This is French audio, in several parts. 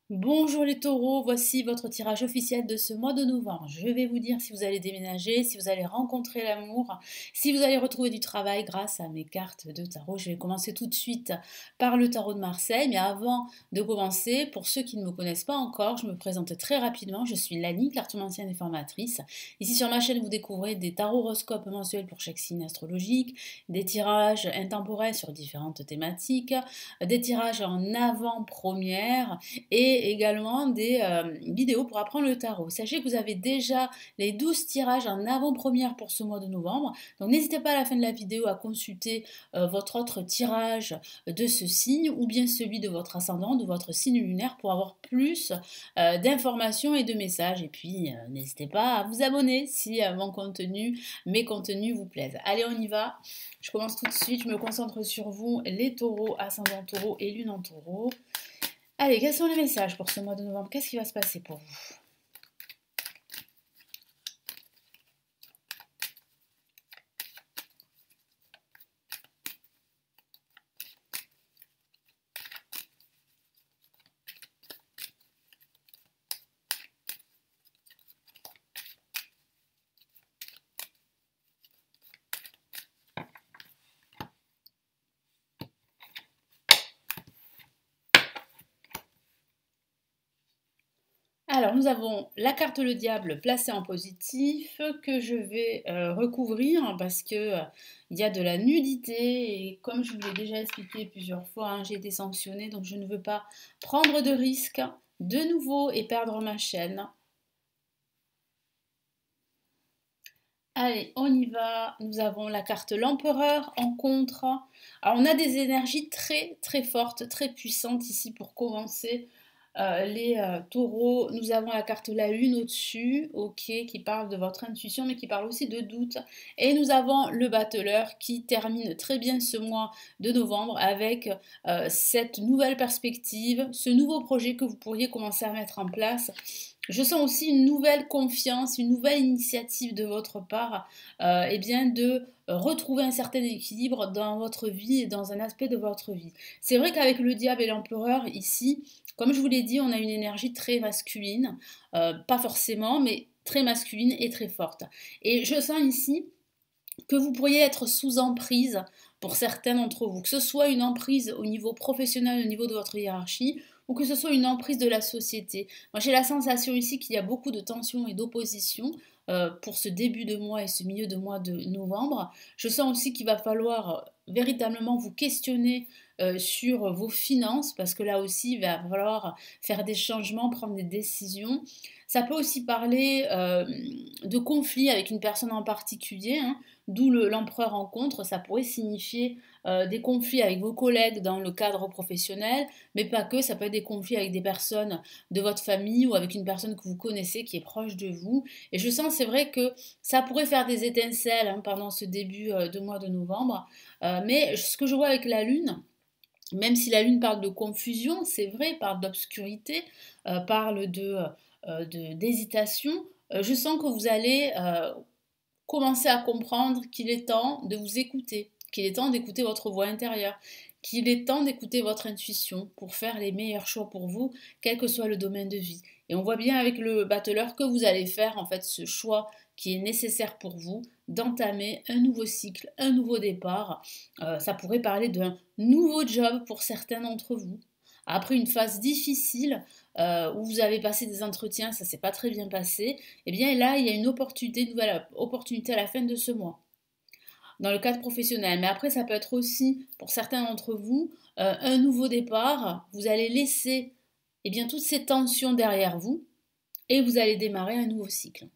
Bonjour les taureaux, voici votre tirage officiel de ce mois de novembre. Je vais vous dire si vous allez déménager, si vous allez rencontrer l'amour, si vous allez retrouver du travail grâce à mes cartes de tarot. Je vais commencer tout de suite par le tarot de Marseille, mais avant de commencer, pour ceux qui ne me connaissent pas encore, je me présente très rapidement. Je suis Lani, cartomancienne et formatrice. Ici sur ma chaîne, vous découvrez des tarot-horoscopes mensuels pour chaque signe astrologique, des tirages intemporels sur différentes thématiques, des tirages en avant-première, et également des vidéos pour apprendre le tarot. Sachez que vous avez déjà les 12 tirages en avant-première pour ce mois de novembre. Donc n'hésitez pas à la fin de la vidéo à consulter votre autre tirage de ce signe ou bien celui de votre ascendant, de votre signe lunaire pour avoir plus d'informations et de messages. Et puis n'hésitez pas à vous abonner si mes contenus vous plaisent. Allez, on y va. Je commence tout de suite. Je me concentre sur vous, les taureaux, ascendant taureau et lune en taureau. Allez, quels sont les messages pour ce mois de novembre? Qu'est-ce qui va se passer pour vous? Alors, nous avons la carte le diable placée en positif que je vais recouvrir parce que il y a de la nudité et comme je vous l'ai déjà expliqué plusieurs fois, hein, j'ai été sanctionnée donc je ne veux pas prendre de risques de nouveau et perdre ma chaîne. Allez, on y va. Nous avons la carte l'empereur en contre. Alors, on a des énergies très très fortes, très puissantes ici pour commencer. Les taureaux, nous avons la carte la lune au-dessus, ok, qui parle de votre intuition, mais qui parle aussi de doute. Et nous avons le battleur qui termine très bien ce mois de novembre avec cette nouvelle perspective, ce nouveau projet que vous pourriez commencer à mettre en place. Je sens aussi une nouvelle confiance, une nouvelle initiative de votre part, et bien de retrouver un certain équilibre dans votre vie et dans un aspect de votre vie. C'est vrai qu'avec le diable et l'empereur ici, comme je vous l'ai dit, on a une énergie très masculine, pas forcément, mais très masculine et très forte. Et je sens ici que vous pourriez être sous emprise pour certains d'entre vous, que ce soit une emprise au niveau professionnel, au niveau de votre hiérarchie, ou que ce soit une emprise de la société. Moi, j'ai la sensation ici qu'il y a beaucoup de tensions et d'opposition pour ce début de mois et ce milieu de mois de novembre. Je sens aussi qu'il va falloir véritablement vous questionner sur vos finances, parce que là aussi, il va falloir faire des changements, prendre des décisions. Ça peut aussi parler de conflits avec une personne en particulier, hein, d'où l'empereur en contre. Ça pourrait signifier des conflits avec vos collègues dans le cadre professionnel, mais pas que, ça peut être des conflits avec des personnes de votre famille ou avec une personne que vous connaissez qui est proche de vous. Et je sens, c'est vrai que ça pourrait faire des étincelles hein, pendant ce début de mois de novembre. Mais ce que je vois avec la lune, même si la lune parle de confusion, c'est vrai, parle d'obscurité, parle d'hésitation, je sens que vous allez commencer à comprendre qu'il est temps de vous écouter, qu'il est temps d'écouter votre voix intérieure, qu'il est temps d'écouter votre intuition pour faire les meilleurs choix pour vous, quel que soit le domaine de vie. Et on voit bien avec le battleur que vous allez faire en fait ce choix qui est nécessaire pour vous d'entamer un nouveau cycle, un nouveau départ. Ça pourrait parler d'un nouveau job pour certains d'entre vous. Après une phase difficile où vous avez passé des entretiens, ça s'est pas très bien passé, eh bien là, il y a une opportunité, une nouvelle opportunité à la fin de ce mois, dans le cadre professionnel. Mais après, ça peut être aussi, pour certains d'entre vous, un nouveau départ. Vous allez laisser eh bien, toutes ces tensions derrière vous et vous allez démarrer un nouveau cycle.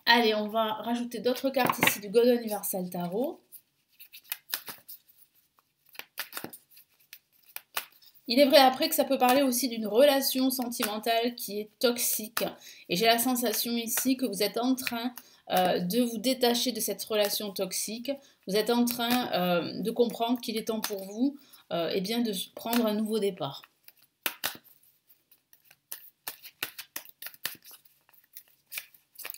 Allez, on va rajouter d'autres cartes ici du Golden Universal Tarot. Il est vrai après que ça peut parler aussi d'une relation sentimentale qui est toxique. Et j'ai la sensation ici que vous êtes en train de vous détacher de cette relation toxique. Vous êtes en train de comprendre qu'il est temps pour vous eh bien, de prendre un nouveau départ.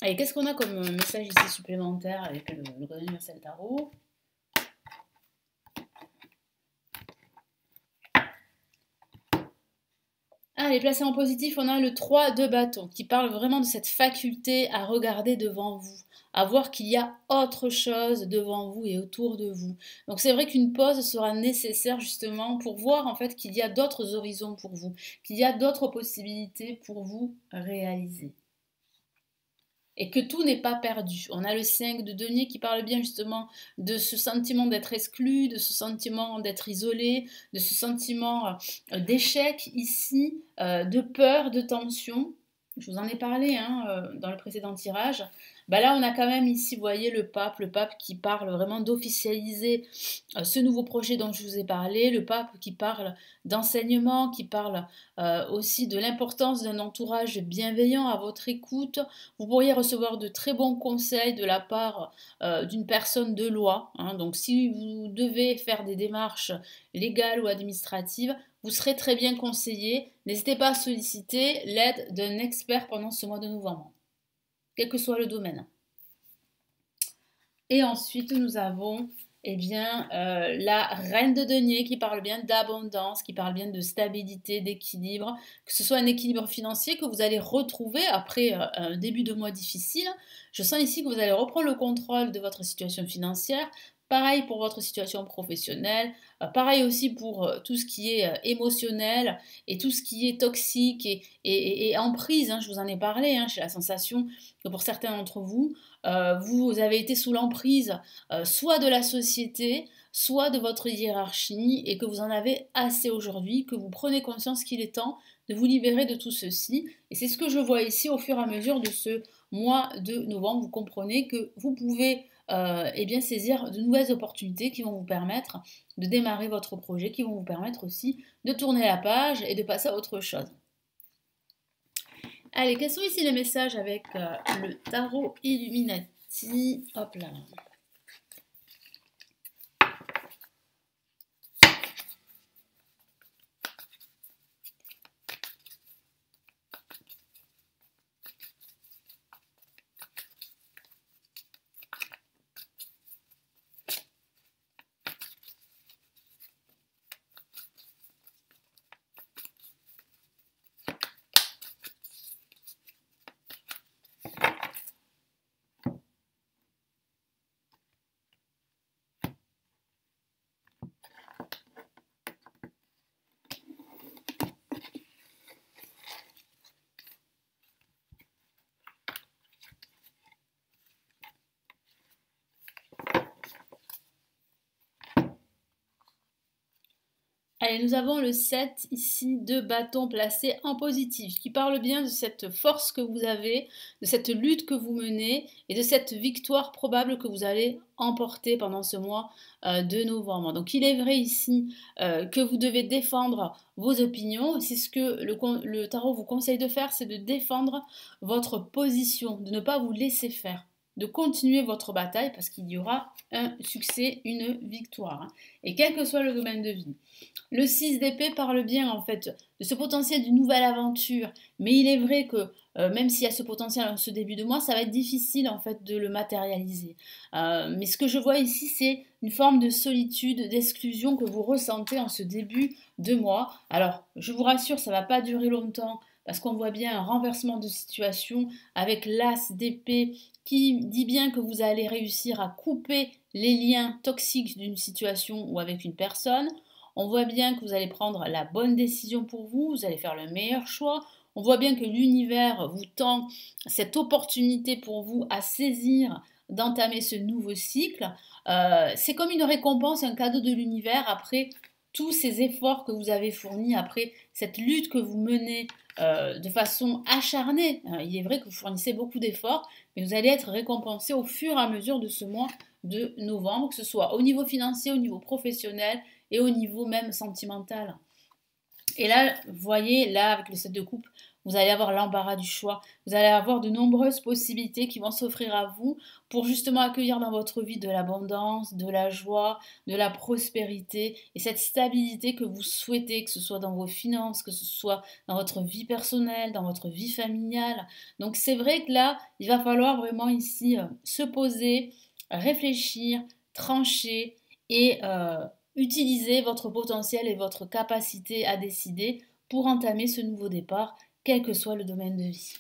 Allez, qu'est-ce qu'on a comme message ici supplémentaire avec le Golden Universal Tarot? Allez, placé en positif, on a le 3 de bâton qui parle vraiment de cette faculté à regarder devant vous, à voir qu'il y a autre chose devant vous et autour de vous. Donc c'est vrai qu'une pause sera nécessaire justement pour voir en fait qu'il y a d'autres horizons pour vous, qu'il y a d'autres possibilités pour vous réaliser et que tout n'est pas perdu. On a le 5 de denier qui parle bien justement de ce sentiment d'être exclu, de ce sentiment d'être isolé, de ce sentiment d'échec ici, de peur, de tension. Je vous en ai parlé hein, dans le précédent tirage. Bah là, on a quand même ici, vous voyez, le pape qui parle vraiment d'officialiser ce nouveau projet dont je vous ai parlé, le pape qui parle d'enseignement, qui parle aussi de l'importance d'un entourage bienveillant à votre écoute. Vous pourriez recevoir de très bons conseils de la part d'une personne de loi. Hein. Donc si vous devez faire des démarches légales ou administratives, vous serez très bien conseillé. N'hésitez pas à solliciter l'aide d'un expert pendant ce mois de novembre, quel que soit le domaine. Et ensuite, nous avons eh bien, la reine de denier qui parle bien d'abondance, qui parle bien de stabilité, d'équilibre, que ce soit un équilibre financier que vous allez retrouver après un début de mois difficile. Je sens ici que vous allez reprendre le contrôle de votre situation financière. Pareil pour votre situation professionnelle, pareil aussi pour tout ce qui est émotionnel et tout ce qui est toxique et emprise. Hein, je vous en ai parlé, hein, j'ai la sensation que pour certains d'entre vous, vous avez été sous l'emprise soit de la société, soit de votre hiérarchie, et que vous en avez assez aujourd'hui, que vous prenez conscience qu'il est temps de vous libérer de tout ceci. Et c'est ce que je vois ici au fur et à mesure de ce mois de novembre. Vous comprenez que vous pouvez eh bien, saisir de nouvelles opportunités qui vont vous permettre de démarrer votre projet, qui vont vous permettre aussi de tourner la page et de passer à autre chose. Allez, quels sont ici les messages avec le tarot Illuminati? Hop là. Allez, nous avons le 7 ici de bâton placé en positif, qui parle bien de cette force que vous avez, de cette lutte que vous menez et de cette victoire probable que vous allez emporter pendant ce mois de novembre. Donc il est vrai ici que vous devez défendre vos opinions. C'est ce que le tarot vous conseille de faire, c'est de défendre votre position, de ne pas vous laisser faire, de continuer votre bataille parce qu'il y aura un succès, une victoire. Hein. Et quel que soit le domaine de vie. Le 6 d'épée parle bien en fait de ce potentiel d'une nouvelle aventure, mais il est vrai que même s'il y a ce potentiel en ce début de mois, ça va être difficile en fait de le matérialiser. Mais ce que je vois ici, c'est une forme de solitude, d'exclusion que vous ressentez en ce début de mois. Alors, je vous rassure, ça ne va pas durer longtemps parce qu'on voit bien un renversement de situation avec l'as d'épée qui dit bien que vous allez réussir à couper les liens toxiques d'une situation ou avec une personne. On voit bien que vous allez prendre la bonne décision pour vous, vous allez faire le meilleur choix. On voit bien que l'univers vous tend cette opportunité pour vous à saisir, d'entamer ce nouveau cycle. C'est comme une récompense, un cadeau de l'univers après tous ces efforts que vous avez fournis, après cette lutte que vous menez de façon acharnée. Il est vrai que vous fournissez beaucoup d'efforts, mais vous allez être récompensé au fur et à mesure de ce mois de novembre, que ce soit au niveau financier, au niveau professionnel et au niveau même sentimental. Et là, vous voyez, là, avec le 7 de coupe, vous allez avoir l'embarras du choix. Vous allez avoir de nombreuses possibilités qui vont s'offrir à vous pour justement accueillir dans votre vie de l'abondance, de la joie, de la prospérité et cette stabilité que vous souhaitez, que ce soit dans vos finances, que ce soit dans votre vie personnelle, dans votre vie familiale. Donc c'est vrai que là, il va falloir vraiment ici se poser, réfléchir, trancher et utiliser votre potentiel et votre capacité à décider pour entamer ce nouveau départ, quel que soit le domaine de vie.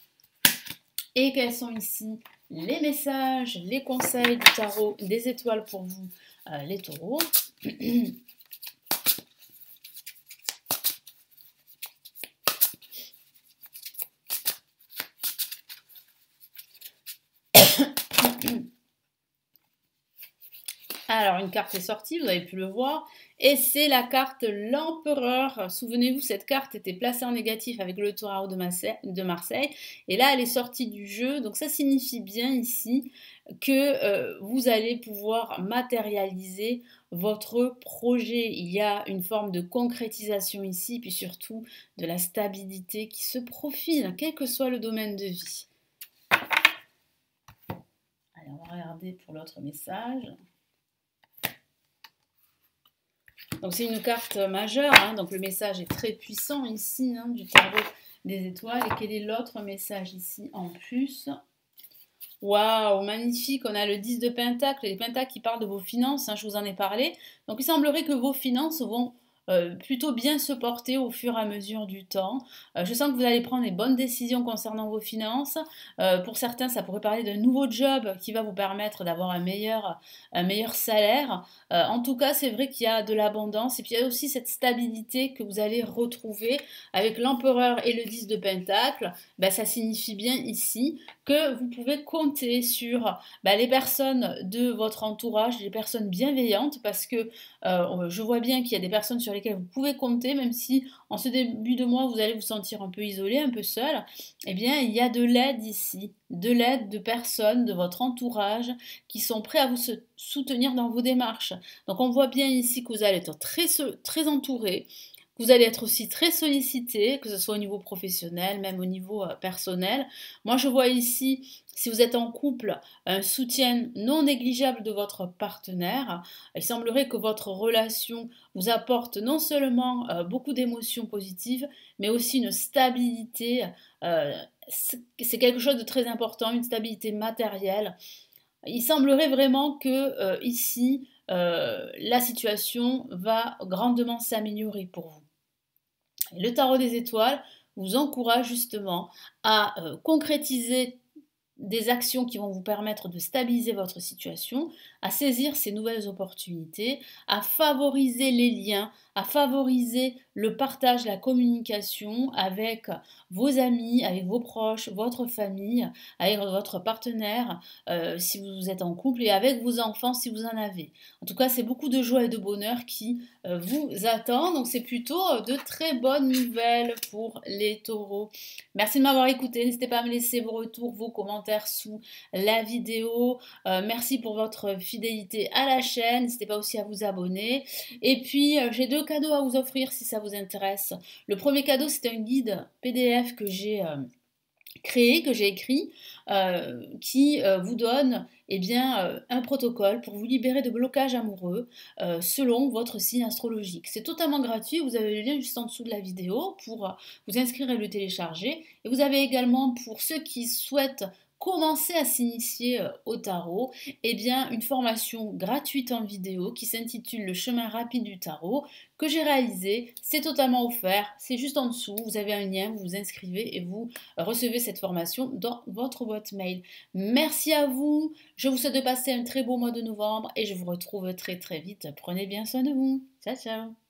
Et quels sont ici les messages, les conseils du tarot des étoiles pour vous, les taureaux. Alors, une carte est sortie, vous avez pu le voir, et c'est la carte l'Empereur. Souvenez-vous, cette carte était placée en négatif avec le Tarot de Marseille, et là, elle est sortie du jeu. Donc, ça signifie bien ici que vous allez pouvoir matérialiser votre projet. Il y a une forme de concrétisation ici, puis surtout de la stabilité qui se profile, quel que soit le domaine de vie. Allez, on va regarder pour l'autre message. Donc c'est une carte majeure, hein, donc le message est très puissant ici, hein, du tarot des étoiles. Et quel est l'autre message ici en plus? Waouh, magnifique, on a le 10 de Pentacle, les Pentacles qui parlent de vos finances, hein, je vous en ai parlé. Donc il semblerait que vos finances vont plutôt bien se porter au fur et à mesure du temps. Je sens que vous allez prendre les bonnes décisions concernant vos finances. Pour certains, ça pourrait parler d'un nouveau job qui va vous permettre d'avoir un meilleur salaire. En tout cas, c'est vrai qu'il y a de l'abondance et puis il y a aussi cette stabilité que vous allez retrouver avec l'Empereur et le 10 de Pentacle. Ben, ça signifie bien ici que vous pouvez compter sur les personnes de votre entourage, les personnes bienveillantes, parce que je vois bien qu'il y a des personnes sur lesquelles vous pouvez compter, même si en ce début de mois vous allez vous sentir un peu isolé, un peu seul. Eh bien, il y a de l'aide ici, de l'aide de personnes de votre entourage qui sont prêts à vous soutenir dans vos démarches. Donc on voit bien ici que vous allez être très entouré. Vous allez être aussi très sollicité, que ce soit au niveau professionnel, même au niveau personnel. Moi, je vois ici, si vous êtes en couple, un soutien non négligeable de votre partenaire. Il semblerait que votre relation vous apporte non seulement beaucoup d'émotions positives, mais aussi une stabilité. C'est quelque chose de très important, une stabilité matérielle. Il semblerait vraiment que ici, la situation va grandement s'améliorer pour vous. Le tarot des étoiles vous encourage justement à concrétiser des actions qui vont vous permettre de stabiliser votre situation, à saisir ces nouvelles opportunités, à favoriser les liens, à favoriser le partage, la communication avec vos amis, avec vos proches, votre famille, avec votre partenaire si vous êtes en couple et avec vos enfants si vous en avez. En tout cas, c'est beaucoup de joie et de bonheur qui vous attend. Donc c'est plutôt de très bonnes nouvelles pour les taureaux. Merci de m'avoir écouté. N'hésitez pas à me laisser vos retours, vos commentaires sous la vidéo. Merci pour votre fidélité à la chaîne. N'hésitez pas aussi à vous abonner. Et puis, j'ai 2 cadeaux à vous offrir si ça vous intéresse. Le premier cadeau, c'est un guide PDF que j'ai créé, que j'ai écrit, qui vous donne un protocole pour vous libérer de blocages amoureux selon votre signe astrologique. C'est totalement gratuit, vous avez le lien juste en dessous de la vidéo pour vous inscrire et le télécharger. Et vous avez également, pour ceux qui souhaitent commencer à s'initier au tarot, une formation gratuite en vidéo qui s'intitule Le chemin rapide du tarot que j'ai réalisé. C'est totalement offert, c'est juste en dessous, vous avez un lien, vous vous inscrivez et vous recevez cette formation dans votre boîte mail. Merci à vous, je vous souhaite de passer un très beau mois de novembre et je vous retrouve très très vite. Prenez bien soin de vous. Ciao ciao.